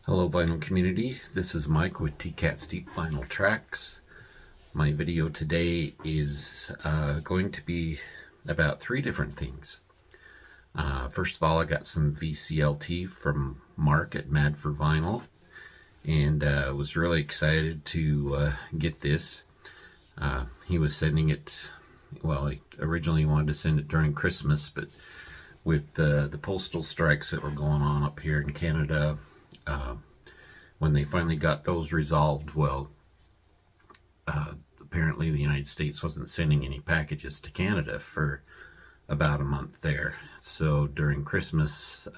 Hello vinyl community, this is Mike with TCAT's Deep Vinyl Tracks. My video today is going to be about three different things. First of all, I got some VCLT from Mark at Mad for Vinyl, and was really excited to get this. He was sending it, well, he originally wanted to send it during Christmas, but with the postal strikes that were going on up here in Canada, when they finally got those resolved, well, apparently the United States wasn't sending any packages to Canada for about a month there. So during Christmas,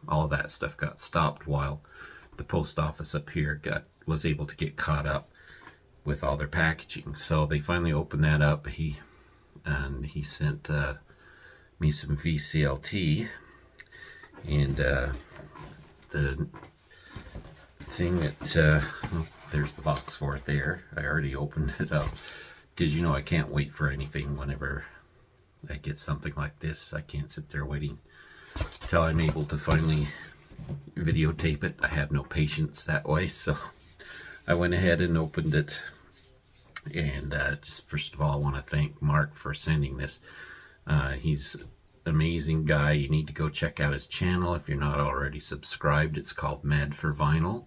all that stuff got stopped while the post office up here was able to get caught up with all their packaging. So they finally opened that up. He sent me some VCLT, and the thing that well, there's the box for it there. I already opened it up because you know I can't wait for anything. Whenever I get something like this, I can't sit there waiting till I'm able to finally videotape it. I have no patience that way, so I went ahead and opened it. And just first of all, I want to thank Mark for sending this. He's an amazing guy. You need to go check out his channel if you're not already subscribed. It's called Mad for Vinyl,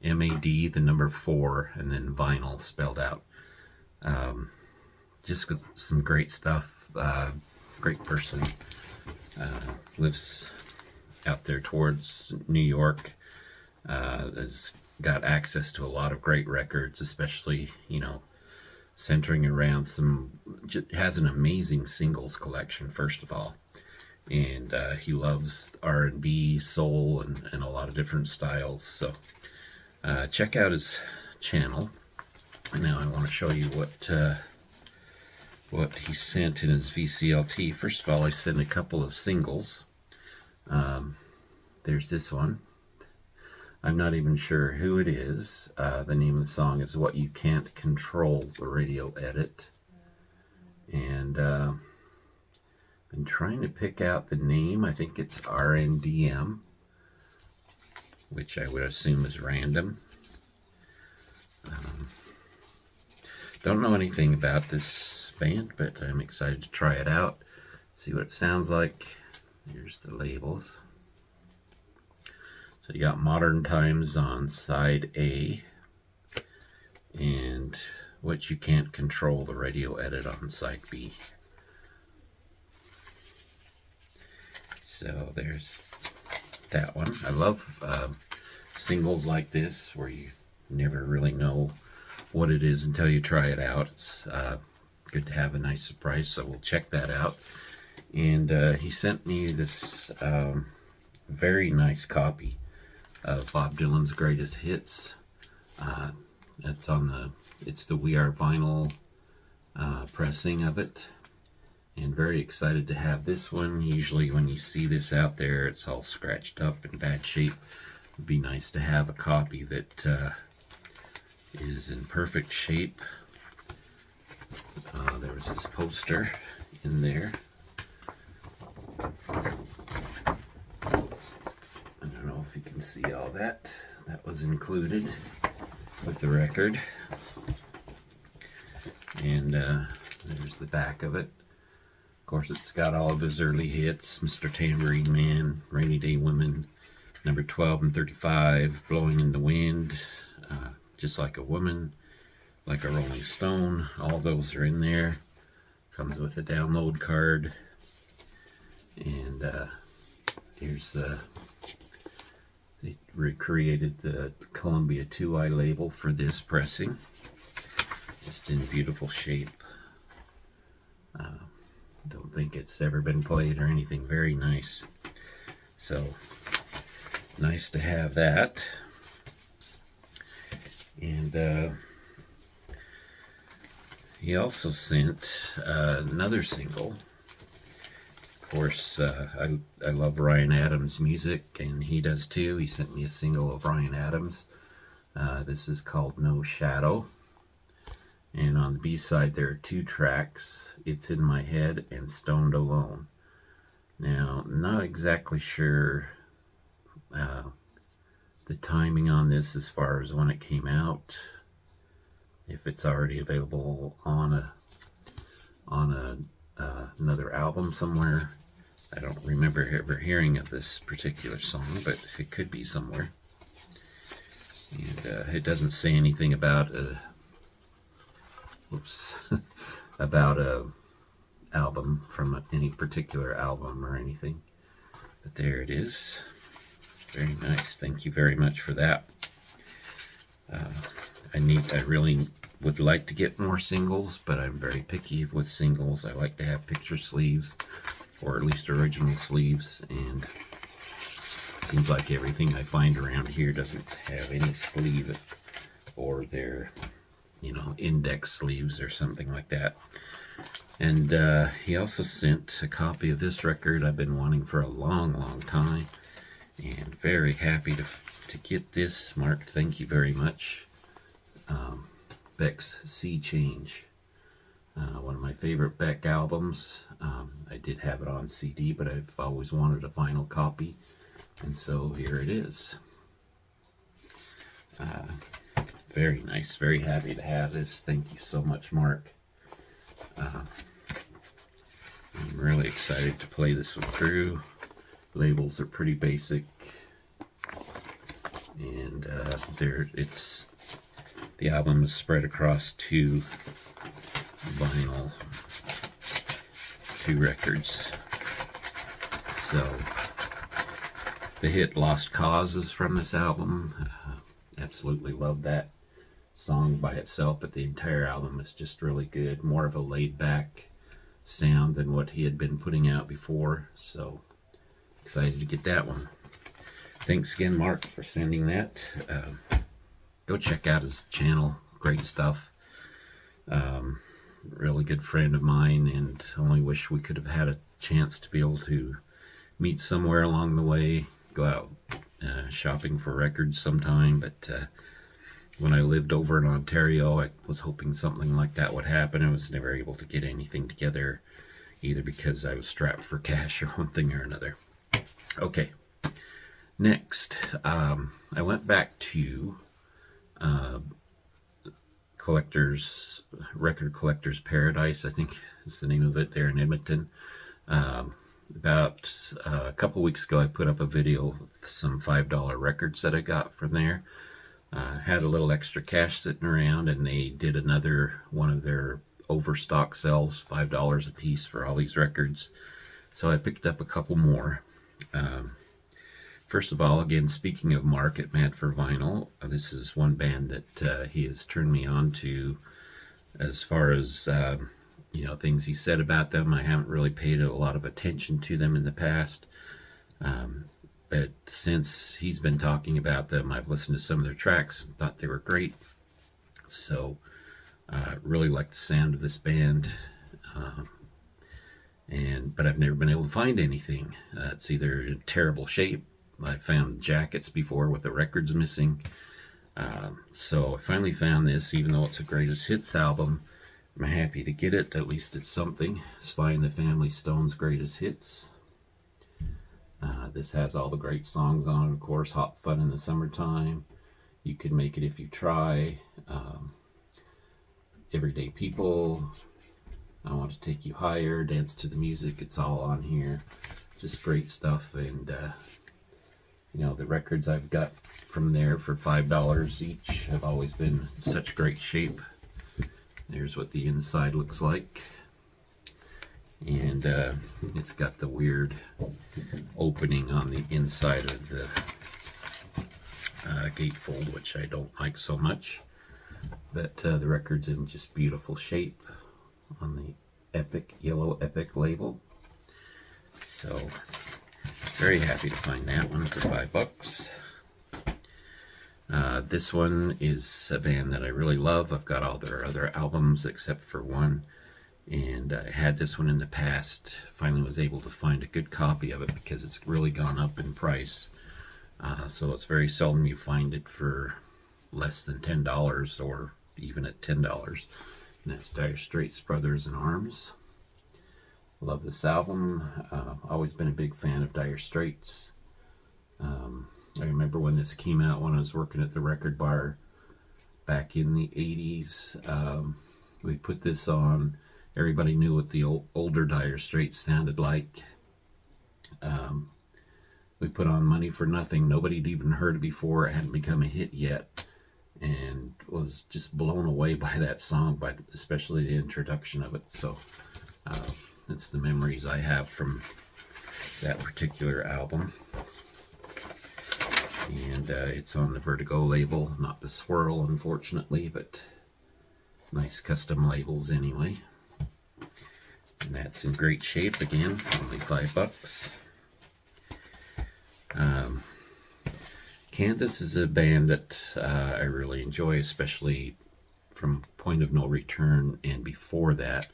M-A-D, the number 4, and then vinyl spelled out. Just some great stuff. Great person. Lives out there towards New York. Has got access to a lot of great records, especially, you know, centering around has an amazing singles collection, first of all. And he loves R&B, soul, and a lot of different styles. So check out his channel. Now I want to show you what he sent in his VCLT. First of all, I sent a couple of singles. There's this one. I'm not even sure who it is. The name of the song is What You Can't Control, the radio edit. And been trying to pick out the name. I think it's RNDM, which I would assume is random. Don't know anything about this band, but I'm excited to try it out, see what it sounds like. Here's the labels. So you got Modern Times on side A, and What You Can't Control, the radio edit, on side B. So there's that one. I love singles like this where you never really know what it is until you try it out. It's good to have a nice surprise, so we'll check that out. And he sent me this very nice copy of Bob Dylan's Greatest Hits. It's the We Are Vinyl pressing of it, and very excited to have this one. Usually when you see this out there, it's all scratched up in bad shape. It'd be nice to have a copy that is in perfect shape. There was this poster in there. I don't know if you can see all that. That was included with the record. And there's the back of it. Of course, it's got all of his early hits: Mr. Tambourine Man, Rainy Day Women, number 12 and 35, Blowing in the Wind, Just Like a Woman, Like a Rolling Stone. All those are in there. Comes with a download card. And here's they recreated the Columbia 2i label for this pressing, just in beautiful shape. Don't think it's ever been played or anything. Very nice. So nice to have that. And he also sent another single. Of course, I love Ryan Adams' music, and he does too. He sent me a single of Ryan Adams. This is called No Shadow. And on the B-side, there are 2 tracks, It's in My Head and Stoned Alone. Now, I'm not exactly sure the timing on this as far as when it came out, if it's already available on another album somewhere. I don't remember ever hearing of this particular song, but it could be somewhere. And it doesn't say anything about about a album from any particular album or anything. But there it is. Very nice. Thank you very much for that. I really would like to get more singles, but I'm very picky with singles. I like to have picture sleeves, or at least original sleeves, and it seems like everything I find around here doesn't have any sleeve, or they're, index sleeves or something like that. And he also sent a copy of this record I've been wanting for a long time, and very happy to get this. Mark, thank you very much. Beck's Sea Change, one of my favorite Beck albums. I did have it on CD, but I've always wanted a vinyl copy, and so here it is. Very nice, very happy to have this. Thank you so much, Mark. I'm really excited to play this one through. Labels are pretty basic, and the album is spread across two records. So the hit Lost Cause is from this album. Absolutely love that song by itself, but the entire album is just really good. More of a laid back sound than what he had been putting out before, so excited to get that one. Thanks again, Mark, for sending that. Go check out his channel. Great stuff. Really good friend of mine, and only wish we could have had a chance to be able to meet somewhere along the way, go out shopping for records sometime. But when I lived over in Ontario, I was hoping something like that would happen. I was never able to get anything together, either because I was strapped for cash or one thing or another. Okay, next, I went back to Record Collector's Paradise, I think is the name of it, there in Edmonton. About a couple weeks ago, I put up a video of some $5 records that I got from there. Had a little extra cash sitting around, and they did another one of their overstock sales, $5 a piece for all these records. So I picked up a couple more. First of all, again, speaking of Mark at Mad for Vinyl, this is one band that he has turned me on to. As far as things he said about them, I haven't really paid a lot of attention to them in the past, but since he's been talking about them, I've listened to some of their tracks and thought they were great. So really like the sound of this band, but I've never been able to find anything. It's either in terrible shape. I found jackets before with the records missing. So I finally found this, even though it's a greatest hits album. I'm happy to get it. At least it's something. Sly and the Family Stone's Greatest Hits. This has all the great songs on it, of course. Hot Fun in the Summertime, You Could Make It If You Try, Everyday People, I Want to Take You Higher, Dance to the Music. It's all on here. Just great stuff. And the records I've got from there for $5 each have always been in such great shape. There's what the inside looks like. And it's got the weird opening on the inside of the gatefold, which I don't like so much. But the record's in just beautiful shape on the yellow Epic label. So very happy to find that one for $5. This one is a band that I really love. I've got all their other albums except for one, and I had this one in the past. Finally was able to find a good copy of it because it's really gone up in price. So it's very seldom you find it for less than $10 or even at $10. And that's Dire Straits, Brothers in Arms. Love this album. Always been a big fan of Dire Straits. I remember when this came out when I was working at the record bar back in the 80s. We put this on. Everybody knew what the older Dire Straits sounded like. We put on Money for Nothing. Nobody had even heard it before. It hadn't become a hit yet, and was just blown away by that song, especially the introduction of it. So it's the memories I have from that particular album. And it's on the Vertigo label, not the Swirl, unfortunately, but nice custom labels anyway. And that's in great shape again, only $5. Kansas is a band that I really enjoy, especially from Point of No Return and before that.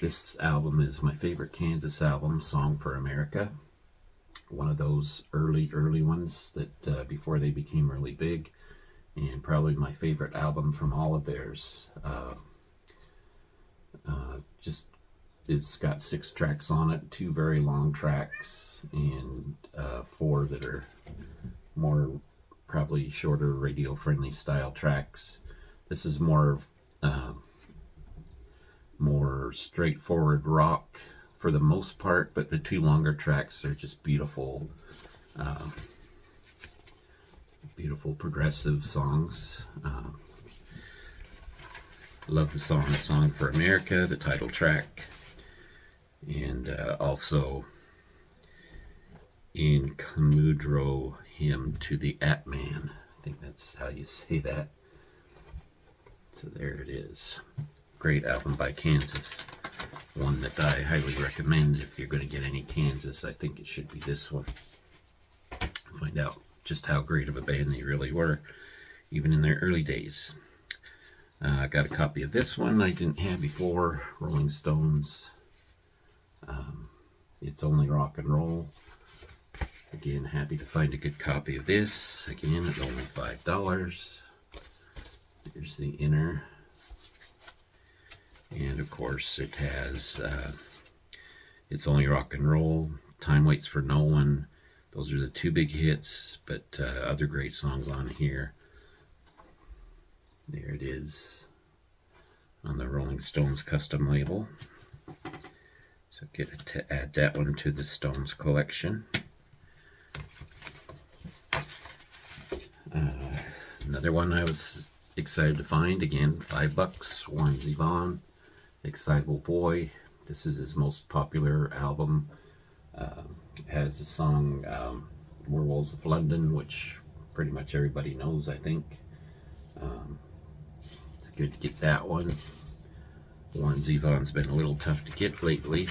This album is my favorite Kansas album, Song for America. One of those early ones that before they became really big, and probably my favorite album from all of theirs. Just it's got 6 tracks on it, 2 very long tracks, and 4 that are more probably shorter radio-friendly style tracks. This is more straightforward rock for the most part, but the 2 longer tracks are just beautiful, beautiful progressive songs. Love the Song for America, the title track, and also in Kamudro Hymn to the Atman. I think that's how you say that. So there it is. Great album by Kansas. One that I highly recommend if you're going to get any Kansas. I think it should be this one. Find out just how great of a band they really were, even in their early days. I got a copy of this one I didn't have before, Rolling Stones. It's Only Rock and Roll. Again, happy to find a good copy of this. Again, at only $5. Here's the inner. And of course it has It's Only Rock and Roll, Time Waits for No One. Those are the 2 big hits, but other great songs on here. There it is on the Rolling Stones custom label. So get to add that one to the Stones collection. Another one I was excited to find, again, $5. Warren Zevon, Excitable Boy. This is his most popular album. Has the song Werewolves of London, which pretty much everybody knows, I think. It's good to get that one. Warren Zevon's been a little tough to get lately.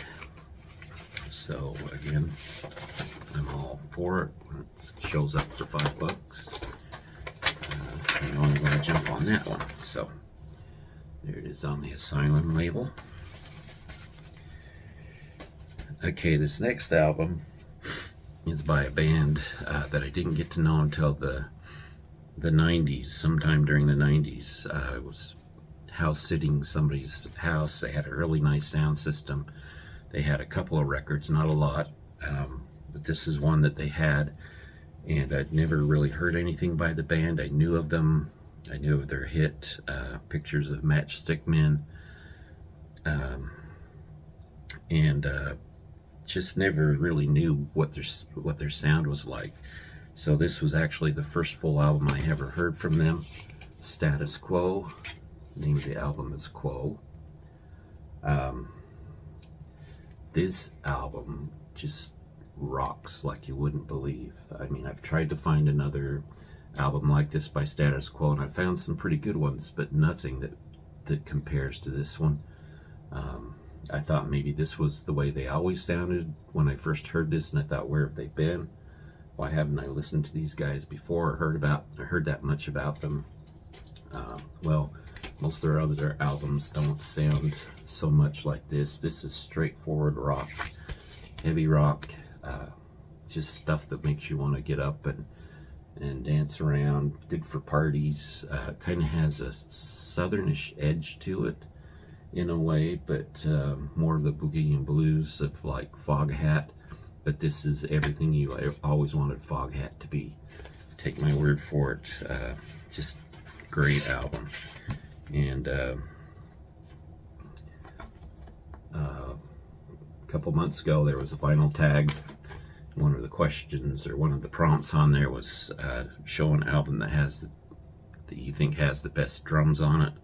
So again, I'm all for it when it shows up for $5. I'm only going to jump on that one. So there it is on the Asylum label. Okay, this next album is by a band that I didn't get to know until the 90s. Sometime during the 90s, I was house sitting somebody's house. They had a really nice sound system. They had a couple of records, not a lot, but this is one that they had, and I'd never really heard anything by the band. I knew of them. I knew of their hit, Pictures of Matchstick Men, and just never really knew what their sound was like. So this was actually the first full album I ever heard from them. Status Quo. The name of the album is Quo. This album just rocks like you wouldn't believe. I mean, I've tried to find another album like this by Status Quo, and I found some pretty good ones, but nothing that compares to this one. I thought maybe this was the way they always sounded when I first heard this, and I thought, where have they been? Why haven't I listened to these guys before or heard that much about them? Well, most of their other albums don't sound so much like this. This is straightforward rock, heavy rock, just stuff that makes you want to get up and dance around. Good for parties. Kind of has a southernish edge to it in a way, but more of the boogie and blues of like Foghat. But this is everything you always wanted Foghat to be. take my word for it. Just great album. And a couple months ago, there was a vinyl tag. One of the questions or one of the prompts on there was show an album that you think has the best drums on it.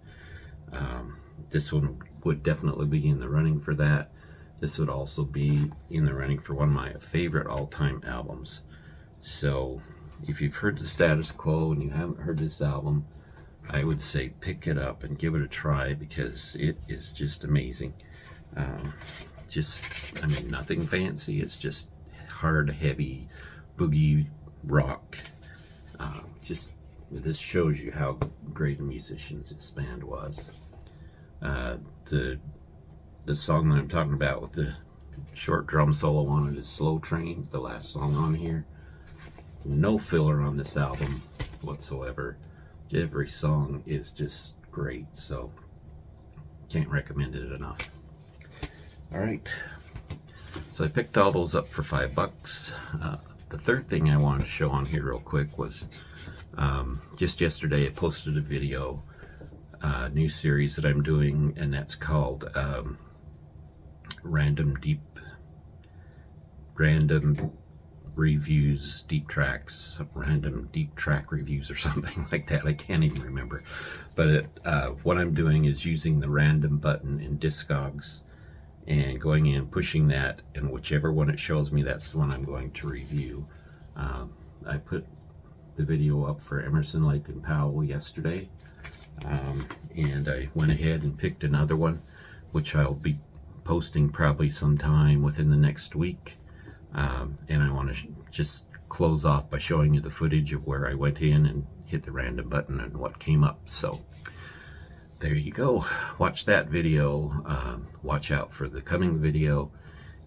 This one would definitely be in the running for that. This would also be in the running for one of my favorite all-time albums. So if you've heard the Status Quo and you haven't heard this album, I would say pick it up and give it a try, because it is just amazing. I mean, nothing fancy. It's just hard, heavy, boogie rock. This shows you how great a musician this band was. The song that I'm talking about with the short drum solo on it is Slow Train, the last song on here. No filler on this album whatsoever. Every song is just great, so can't recommend it enough. Alright, so I picked all those up for $5. The third thing I wanted to show on here real quick was just yesterday I posted a video, new series that I'm doing, and that's called Random Reviews, Deep Tracks, Random Deep Track Reviews or something like that. I can't even remember. But what I'm doing is using the random button in Discogs and going in, pushing that, and whichever one it shows me, that's the one I'm going to review. I put the video up for Emerson, Lake and Powell yesterday, and I went ahead and picked another one, which I'll be posting probably sometime within the next week. And I want to just close off by showing you the footage of where I went in and hit the random button and what came up. So there you go. Watch that video. Watch out for the coming video,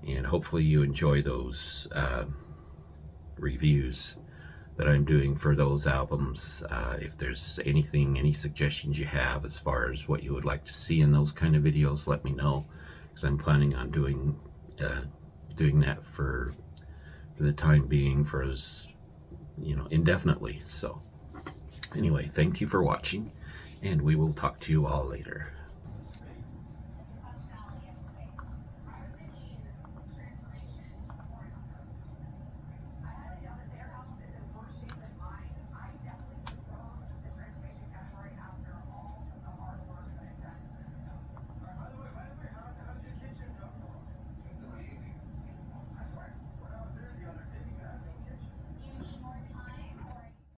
and hopefully you enjoy those reviews that I'm doing for those albums. If there's anything, any suggestions you have as far as what you would like to see in those kind of videos, let me know, because I'm planning on doing that for the time being, for as indefinitely. So anyway, thank you for watching, and we will talk to you all later.